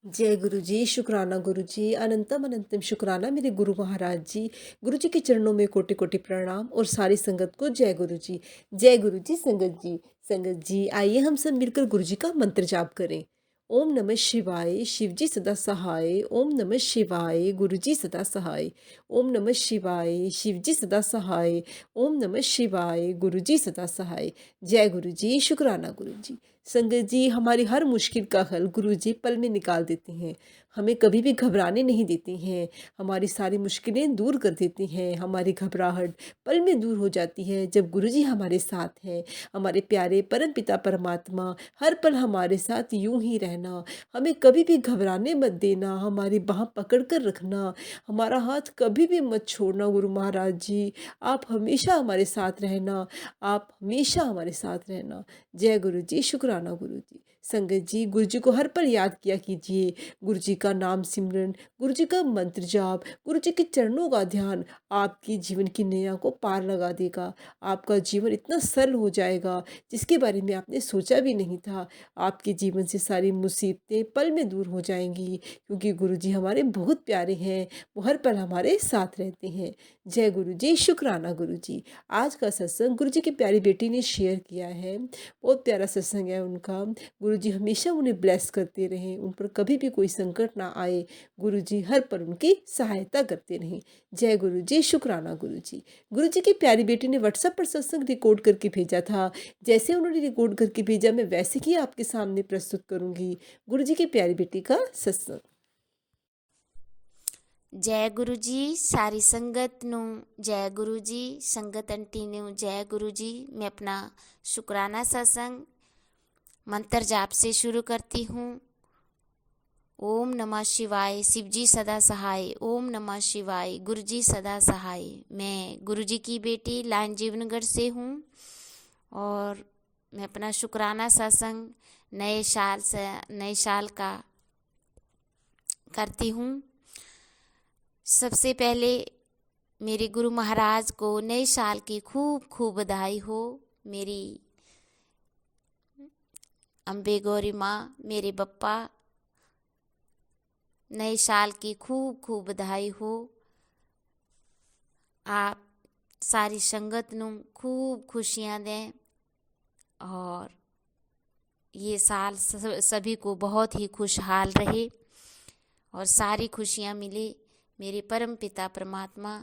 जय गुरु जी, शुक्राना गुरु जी, अनंतम अनंतम शुक्राना मेरे गुरु महाराज जी। गुरु जी के चरणों में कोटि-कोटि प्रणाम और सारी संगत को जय गुरु जी। जय गुरु जी संगत जी। संगत जी आइए हम सब मिलकर गुरु जी का मंत्र जाप करें। ओम नमः शिवाय, शिव जी सदा सहाय। ओम नमः शिवाय, गुरु जी सदा सहाय। ओम नमः शिवाय, शिव जी सदा सहाय। ओम नमः शिवाय, गुरु जी सदा सहाय। जय गुरु जी, शुक्राना गुरु जी। संगत जी हमारी हर मुश्किल का हल गुरु जी पल में निकाल देते हैं। हमें कभी भी घबराने नहीं देती हैं। हमारी सारी मुश्किलें दूर कर देती हैं। हमारी घबराहट पल में दूर हो जाती है जब गुरु जी हमारे साथ हैं। हमारे प्यारे परम पिता परमात्मा हर पल हमारे साथ यूं ही रहना। हमें कभी भी घबराने मत देना। हमारी बाह पकड़ कर रखना। हमारा हाथ कभी भी मत छोड़ना गुरु महाराज जी। आप हमेशा हमारे साथ रहना। आप हमेशा हमारे साथ रहना। जय गुरु जी, शुक्राना गुरु जी। संगत जी गुरु जी को हर पल याद किया कीजिए। गुरु जी का नाम सिमरन, गुरु जी का मंत्र जाप, गुरु जी के चरणों का ध्यान आपकी जीवन की नैया को पार लगा देगा। आपका जीवन इतना सरल हो जाएगा जिसके बारे में आपने सोचा भी नहीं था। आपके जीवन से सारी मुसीबतें पल में दूर हो जाएंगी क्योंकि गुरु जी हमारे बहुत प्यारे हैं। वो हर पल हमारे साथ रहते हैं। जय गुरु जी, शुक्राना गुरु जी। आज का सत्संग गुरु जी की प्यारी बेटी ने शेयर किया है। बहुत प्यारा सत्संग है उनका। गुरुजी हमेशा उन्हें ब्लेस करते रहें, उन पर कभी भी कोई संकट ना आए। गुरुजी हर पल उनकी सहायता करते रहें। जय गुरु जी, शुक्राना गुरु जी। गुरु जी की प्यारी बेटी ने व्हाट्सएप पर सत्संग रिकॉर्ड करके भेजा था। जैसे उन्होंने रिकॉर्ड करके भेजा मैं वैसे ही आपके सामने प्रस्तुत करूंगी गुरु जी की प्यारी बेटी का सत्संग। जय गुरु जी सारी संगत ਨੂੰ जय गुरु जी संगत आंटी ਨੂੰ जय गुरु जी। मैं अपना शुक्राना सत्संग मंत्र जाप से शुरू करती हूँ। ओम नमः शिवाय, शिव जी सदा सहाय। ओम नमः शिवाय, गुरु जी सदा सहाय। मैं गुरु जी की बेटी लाइन जीवनगढ़ से हूँ और मैं अपना शुक्राना सत्संग नए साल का करती हूँ। सबसे पहले मेरे गुरु महाराज को नए साल की खूब खूब बधाई हो। मेरी अम्बे गौरी माँ, मेरे बप्पा, नए साल की खूब खूब बधाई हो। आप सारी संगत ਨੂੰ खूब खुशियाँ दें और ये साल सभी को बहुत ही खुशहाल रहे और सारी खुशियाँ मिले। मेरे परम पिता परमात्मा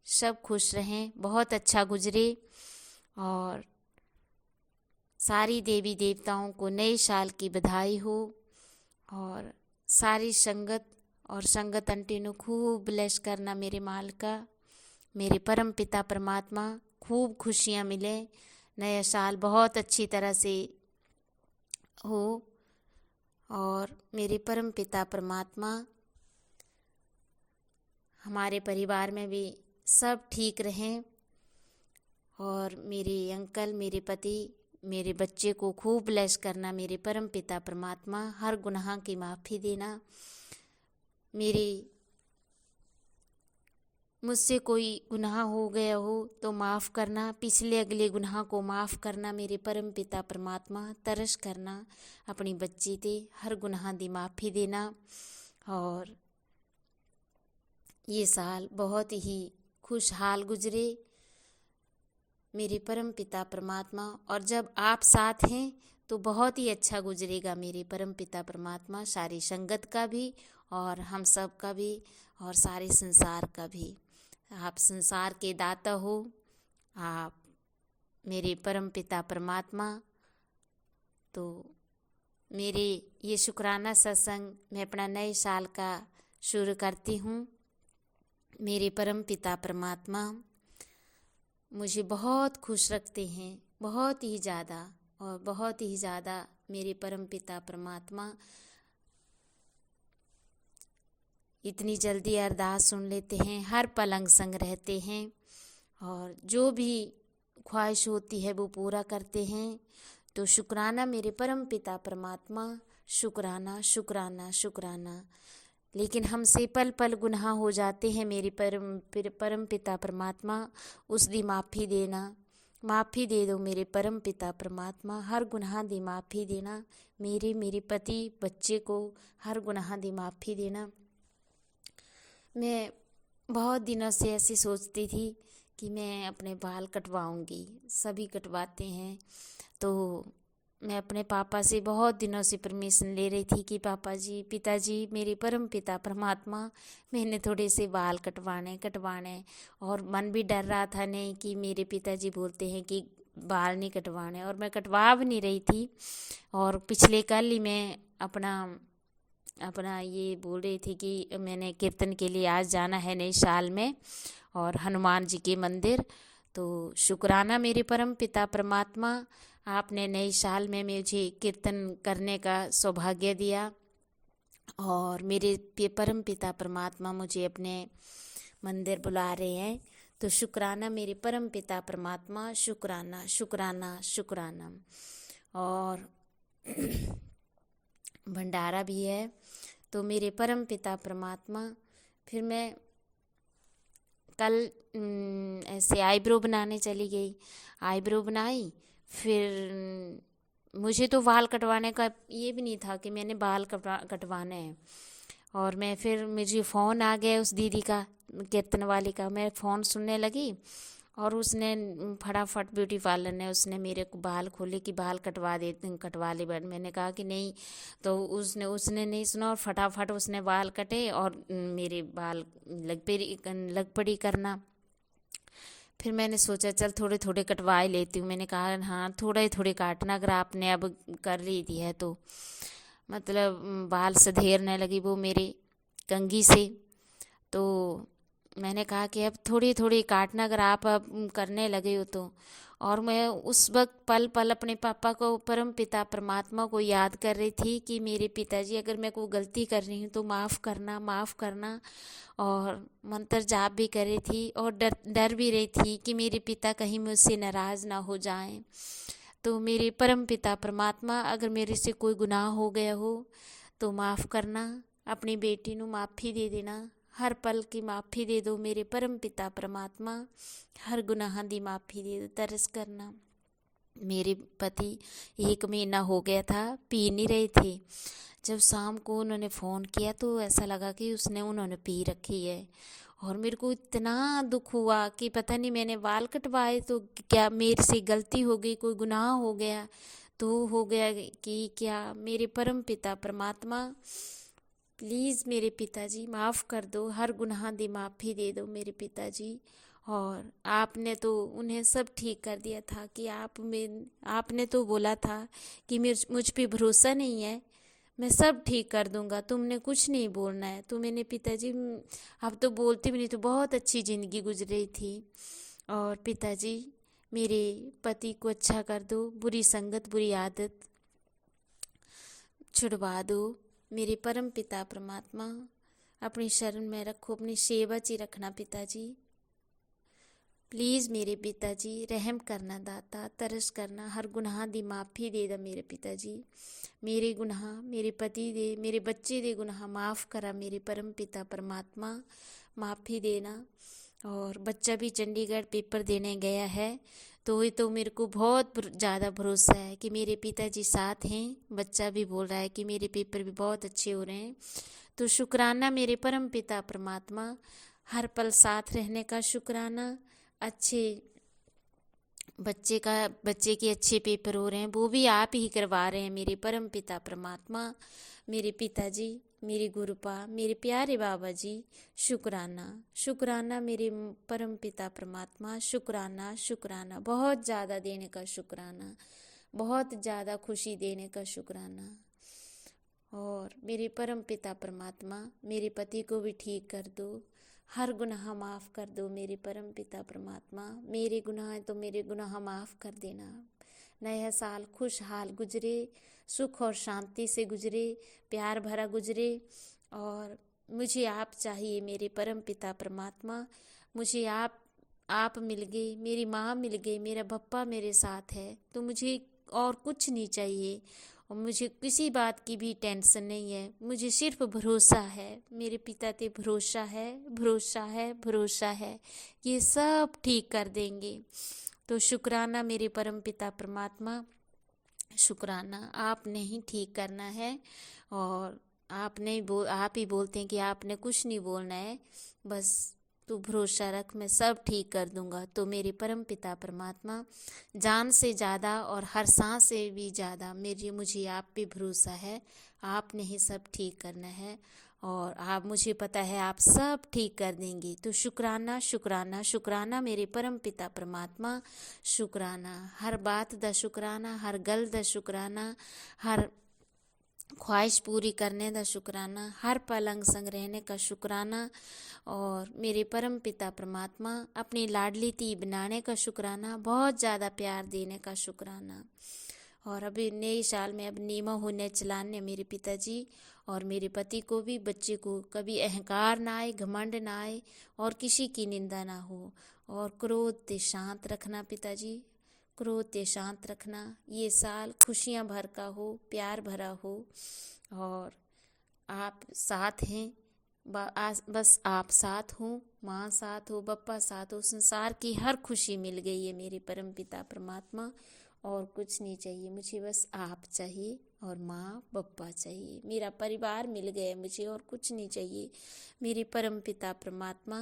सब खुश रहें, बहुत अच्छा गुजरे और सारी देवी देवताओं को नए साल की बधाई हो और सारी संगत और संगत आंटी ने खूब ब्लेस करना मेरे माल का। मेरे परम पिता परमात्मा खूब खुशियाँ मिले, नया साल बहुत अच्छी तरह से हो और मेरे परम पिता परमात्मा हमारे परिवार में भी सब ठीक रहें और मेरे अंकल, मेरे पति, मेरे बच्चे को खूब ब्लेस करना। मेरे परम पिता परमात्मा हर गुनाह की माफ़ी देना। मुझसे कोई गुनाह हो गया हो तो माफ़ करना, पिछले अगले गुनाह को माफ़ करना। मेरे परम पिता परमात्मा तरस करना अपनी बच्ची ते हर गुनाह दी माफ़ी देना और ये साल बहुत ही खुशहाल गुजरे मेरे परम पिता परमात्मा। और जब आप साथ हैं तो बहुत ही अच्छा गुजरेगा मेरे परम पिता परमात्मा, सारी संगत का भी और हम सब का भी और सारे संसार का भी। आप संसार के दाता हो, आप मेरे परम पिता परमात्मा। तो मेरे ये शुक्राना सत्संग मैं अपना नए साल का शुरू करती हूँ। मेरे परम पिता परमात्मा मुझे बहुत खुश रखते हैं, बहुत ही ज़्यादा और बहुत ही ज़्यादा। मेरे परम पिता परमात्मा इतनी जल्दी अरदास सुन लेते हैं, हर पलंग संग रहते हैं और जो भी ख्वाहिश होती है वो पूरा करते हैं। तो शुक्राना मेरे परम पिता परमात्मा, शुक्राना शुक्राना शुक्राना। लेकिन हमसे पल पल गुनाह हो जाते हैं मेरे परम पिता परमात्मा, उस दी माफ़ी देना। माफ़ी दे दो मेरे परम पिता परमात्मा, हर गुनाह दी माफ़ी देना। मेरे पति बच्चे को हर गुनाह दी माफ़ी देना। मैं बहुत दिनों से ऐसी सोचती थी कि मैं अपने बाल कटवाऊंगी, सभी कटवाते हैं। तो मैं अपने पापा से बहुत दिनों से परमिशन ले रही थी कि पापा जी, पिताजी, मेरे परम पिता परमात्मा, मैंने थोड़े से बाल कटवाने। और मन भी डर रहा था नहीं कि मेरे पिताजी बोलते हैं कि बाल नहीं कटवाने, और मैं कटवा भी नहीं रही थी। और पिछले कल ही मैं अपना ये बोल रही थी कि मैंने कीर्तन के लिए आज जाना है नए साल में, और हनुमान जी के मंदिर। तो शुक्राना मेरे परम पिता परमात्मा, आपने नए साल में मुझे कीर्तन करने का सौभाग्य दिया, और मेरे परम पिता परमात्मा मुझे अपने मंदिर बुला रहे हैं। तो शुक्राना मेरे परम पिता परमात्मा, शुक्राना शुक्राना शुक्राना। और भंडारा भी है। तो मेरे परम पिता परमात्मा, फिर मैं कल ऐसे आईब्रो बनाने चली गई, आईब्रो बनाई। फिर मुझे तो बाल कटवाने का ये भी नहीं था कि मैंने बाल कटवाने हैं। और मैं फिर मुझे फ़ोन आ गया उस दीदी का, कीर्तन वाली का। मैं फ़ोन सुनने लगी, और उसने फटाफट ब्यूटी पार्लर ने उसने मेरे को बाल खोले कि बाल कटवा ले बट मैंने कहा कि नहीं। तो उसने नहीं सुना, और फटाफट उसने बाल कटे, और मेरे बाल लग पड़ी करना। फिर मैंने सोचा चल थोड़े थोड़े कटवा ही लेती हूँ। मैंने कहा हाँ, थोड़ा ही थोड़े काटना, अगर आपने अब कर ली दी है तो। मतलब बाल सधेरने लगी वो मेरे कंघी से। तो मैंने कहा कि अब थोड़ी थोड़ी काटना, अगर आप अब करने लगे हो तो। और मैं उस वक्त पल पल अपने पापा को, परम पिता परमात्मा को याद कर रही थी कि मेरे पिताजी, अगर मैं कोई गलती कर रही हूँ तो माफ़ करना। और मंत्र जाप भी कर रही थी, और डर भी रही थी कि मेरे पिता कहीं मुझसे नाराज़ ना हो जाएं। तो मेरे परम पिता परमात्मा, अगर मेरे से कोई गुनाह हो गया हो तो माफ़ करना, अपनी बेटी ਨੂੰ माफ़ी दे देना, हर पल की माफ़ी दे दो मेरे परम पिता परमात्मा, हर गुनाह दी माफ़ी दे दो, तरस करना। मेरे पति 1 महीना हो गया था, पी नहीं रहे थे। जब शाम को उन्होंने फ़ोन किया तो ऐसा लगा कि उन्होंने पी रखी है। और मेरे को इतना दुख हुआ कि पता नहीं, मैंने बाल कटवाए तो क्या मेरे से गलती हो गई, कोई गुनाह हो गया तो हो गया कि क्या। मेरे परम पिता परमात्मा, प्लीज़ मेरे पिताजी माफ़ कर दो, हर गुनाह दी माफ़ी दे दो मेरे पिताजी। और आपने तो उन्हें सब ठीक कर दिया था कि आपने तो बोला था कि मुझ पे भरोसा नहीं है, मैं सब ठीक कर दूंगा, तुमने कुछ नहीं बोलना है। तो मैंने पिताजी, अब तो बोलती भी नहीं, तो बहुत अच्छी ज़िंदगी गुजरी थी। और पिताजी, मेरे पति को अच्छा कर दो, बुरी संगत बुरी आदत छुड़वा दो मेरे परम पिता परमात्मा। अपनी शरण में रखो, अपनी सेवा च ही रखना पिताजी। प्लीज़ मेरे पिताजी, रहम करना दाता, तरस करना, हर गुनाह दी माफ़ी दे दा मेरे पिताजी। मेरे गुनाह, मेरे पति दे, मेरे बच्चे दे गुनाह माफ़ करा मेरे परम पिता परमात्मा, माफ़ी देना। और बच्चा भी चंडीगढ़ पेपर देने गया है, तो ये तो मेरे को बहुत ज़्यादा भरोसा है कि मेरे पिताजी साथ हैं। बच्चा भी बोल रहा है कि मेरे पेपर भी बहुत अच्छे हो रहे हैं। तो शुक्राना मेरे परम पिता परमात्मा, हर पल साथ रहने का शुक्राना। अच्छे बच्चे के अच्छे पेपर हो रहे हैं, वो भी आप ही करवा रहे हैं मेरे परम पिता परमात्मा। मेरे पिताजी, मेरे गुरुपा, मेरे प्यारे बाबा जी, शुक्राना मेरे परम पिता परमात्मा, शुक्राना बहुत ज़्यादा देने का शुक्राना, बहुत ज़्यादा खुशी देने का शुक्राना। और मेरे परम पिता परमात्मा, मेरे पति को भी ठीक कर दो, हर गुनाह माफ़ कर दो मेरे परम पिता परमात्मा। मेरे गुनाह तो मेरे गुनाह माफ़ कर देना। नया साल खुशहाल गुजरे, सुख और शांति से गुजरे, प्यार भरा गुजरे। और मुझे आप चाहिए मेरे परम पिता परमात्मा, मुझे आप मिल गए, मेरी माँ मिल गई, मेरा पप्पा मेरे साथ है, तो मुझे और कुछ नहीं चाहिए। और मुझे किसी बात की भी टेंशन नहीं है, मुझे सिर्फ भरोसा है, मेरे पिता पे भरोसा है, ये सब ठीक कर देंगे। तो शुक्राना मेरे परमपिता परमात्मा, शुक्राना। आपने ही ठीक करना है और आप ही बोलते हैं कि आपने कुछ नहीं बोलना है, बस तू भरोसा रख, मैं सब ठीक कर दूंगा। तो मेरे परम पिता परमात्मा, जान से ज़्यादा और हर सांस से भी ज़्यादा मुझे आप पे भरोसा है। आपने ही सब ठीक करना है और आप, मुझे पता है आप सब ठीक कर देंगे। तो शुक्राना शुक्राना शुक्राना मेरे परम पिता परमात्मा, शुक्राना। हर बात दा शुक्राना, हर गल दा शुक्राना, हर ख्वाहिश पूरी करने का शुक्राना, हर पल अंग संग रहने का शुक्राना। और मेरे परम पिता परमात्मा, अपनी लाडली धी बनाने का शुक्राना, बहुत ज़्यादा प्यार देने का शुक्राना। और अभी नए साल में अब नीमा होने चलाने मेरे पिताजी और मेरे पति को भी, बच्चे को कभी अहंकार ना आए, घमंड ना आए और किसी की निंदा ना हो। और क्रोध से शांत रखना पिताजी, क्रोध से शांत रखना। ये साल खुशियाँ भर का हो, प्यार भरा हो और आप साथ हैं। बस आप साथ हो, माँ साथ हो, बप्पा साथ हो, संसार की हर खुशी मिल गई है मेरे परम पिता परमात्मा। और कुछ नहीं चाहिए मुझे, बस आप चाहिए और माँ बप्पा चाहिए, मेरा परिवार मिल गया मुझे और कुछ नहीं चाहिए। मेरे परम पिता परमात्मा,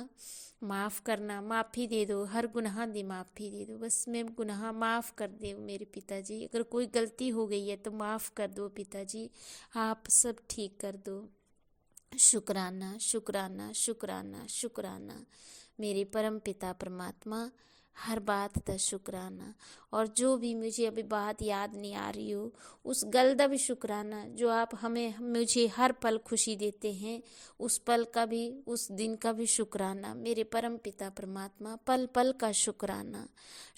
माफ़ करना, माफ़ी दे दो, हर गुनाह दी माफ़ी दे दो। बस मैं गुनाह माफ़ कर दे मेरे पिताजी, अगर कोई गलती हो गई है तो माफ़ कर दो पिताजी, आप सब ठीक कर दो। शुक्राना शुक्राना शुक्राना शुक्राना मेरे परम पिता परमात्मा, हर बात का शुक्राना। और जो भी मुझे अभी बात याद नहीं आ रही हो, उस गल का भी शुक्राना जो आप मुझे हर पल खुशी देते हैं, उस पल का भी, उस दिन का भी शुक्राना मेरे परम पिता परमात्मा, पल पल का शुक्राना।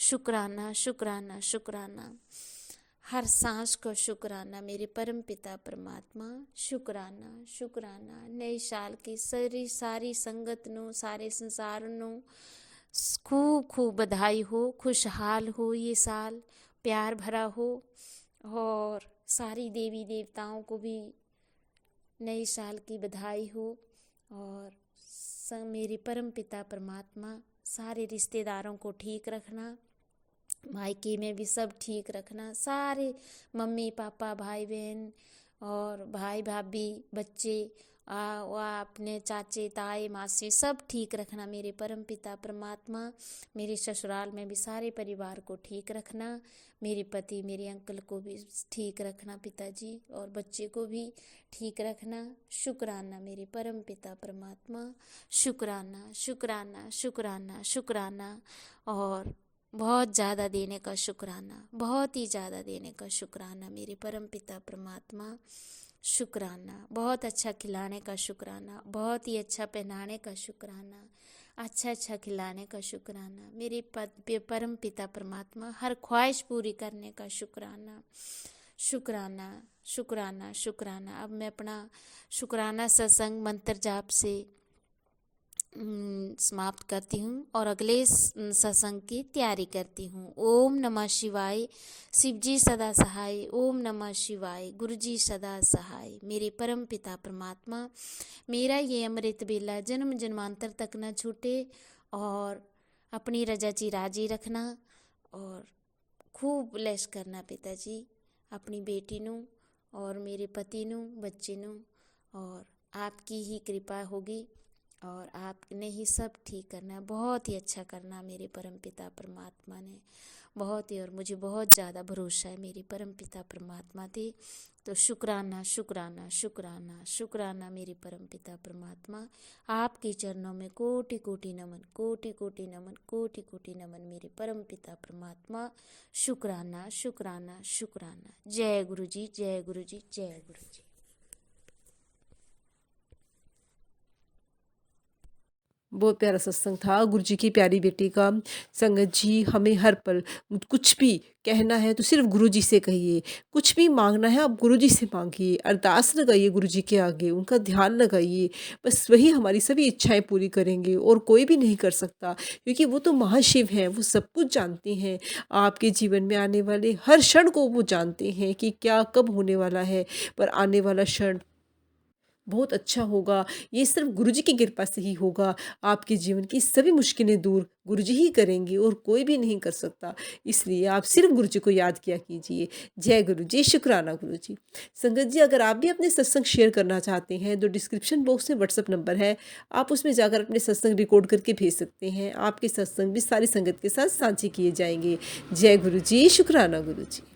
शुक्राना शुक्राना शुक्राना, हर सांस को शुक्राना मेरे परम पिता परमात्मा, शुक्राना शुक्राना। नए साल की सारी संगत नु, सारे संसार नु खूब खूब बधाई हो, खुशहाल हो ये साल, प्यार भरा हो। और सारी देवी देवताओं को भी नए साल की बधाई हो। और मेरे परम पिता परमात्मा, सारे रिश्तेदारों को ठीक रखना, मायके में भी सब ठीक रखना, सारे मम्मी पापा भाई बहन और भाई भाभी बच्चे अपने चाचे ताए मासी सब ठीक रखना मेरे परम पिता परमात्मा। मेरे ससुराल में भी सारे परिवार को ठीक रखना, मेरे पति मेरे अंकल को भी ठीक रखना पिताजी, और बच्चे को भी ठीक रखना। शुक्राना मेरे परम पिता परमात्मा, शुक्राना शुक्राना शुक्राना शुक्राना। और बहुत ज़्यादा देने का शुक्राना, बहुत ही ज़्यादा देने का शुक्राना मेरे परम पिता परमात्मा, शुक्राना। बहुत अच्छा खिलाने का शुक्राना, बहुत ही अच्छा पहनाने का शुक्राना, अच्छा अच्छा खिलाने का शुक्राना मेरे परम पिता परमात्मा, हर ख्वाहिश पूरी करने का शुक्राना। शुक्राना शुक्राना शुक्राना। अब मैं अपना शुक्राना सत्संग मंत्र जाप से समाप्त करती हूँ और अगले सत्संग की तैयारी करती हूँ। ओम नमः शिवाय, शिवजी सदा सहाय। ओम नमः शिवाय, गुरुजी सदा सहाय। मेरे परम पिता परमात्मा, मेरा ये अमृत बेला जन्म जन्मांतर तक न छूटे और अपनी रजा जी राजी रखना और खूब ब्लेस करना पिताजी अपनी बेटी नू और मेरे पति नू, बच्चे नू। और आपकी ही कृपा होगी और आपने ही सब ठीक करना है, बहुत ही अच्छा करना मेरे परम पिता परमात्मा ने, बहुत ही। और मुझे बहुत ज़्यादा भरोसा है मेरे परम पिता परमात्मा पे। तो शुक्राना शुक्राना शुक्राना शुक्राना मेरे परम पिता परमात्मा। आपके चरणों में कोटि कोटि नमन, कोटि कोटि नमन, कोटि कोटि नमन मेरे परम पिता परमात्मा। शुक्राना शुक्राना शुक्राना। जय गुरु जी, जय गुरु जी, जय गुरु जी। बहुत प्यारा सत्संग था गुरु जी की प्यारी बेटी का। संगत जी, हमें हर पल कुछ भी कहना है तो सिर्फ गुरु जी से कहिए, कुछ भी मांगना है आप गुरु जी से मांगिए, अरदास लगाइए गुरु जी के आगे, उनका ध्यान लगाइए। बस वही हमारी सभी इच्छाएं पूरी करेंगे और कोई भी नहीं कर सकता, क्योंकि वो तो महाशिव हैं, वो सब कुछ जानते हैं। आपके जीवन में आने वाले हर क्षण को वो जानते हैं कि क्या कब होने वाला है। पर आने वाला क्षण बहुत अच्छा होगा। ये सिर्फ़ गुरुजी की कृपा से ही होगा। आपके जीवन की सभी मुश्किलें दूर गुरुजी ही करेंगे और कोई भी नहीं कर सकता। इसलिए आप सिर्फ़ गुरुजी को याद किया कीजिए। जय गुरुजी, शुक्राना गुरुजी। संगत जी, अगर आप भी अपने सत्संग शेयर करना चाहते हैं तो डिस्क्रिप्शन बॉक्स में व्हाट्सएप नंबर है। आप उसमें जाकर अपने सत्संग रिकॉर्ड करके भेज सकते हैं। आपके सत्संग भी सारी संगत के साथ साझे किए जाएँगे। जय गुरुजी, शुक्राना गुरुजी।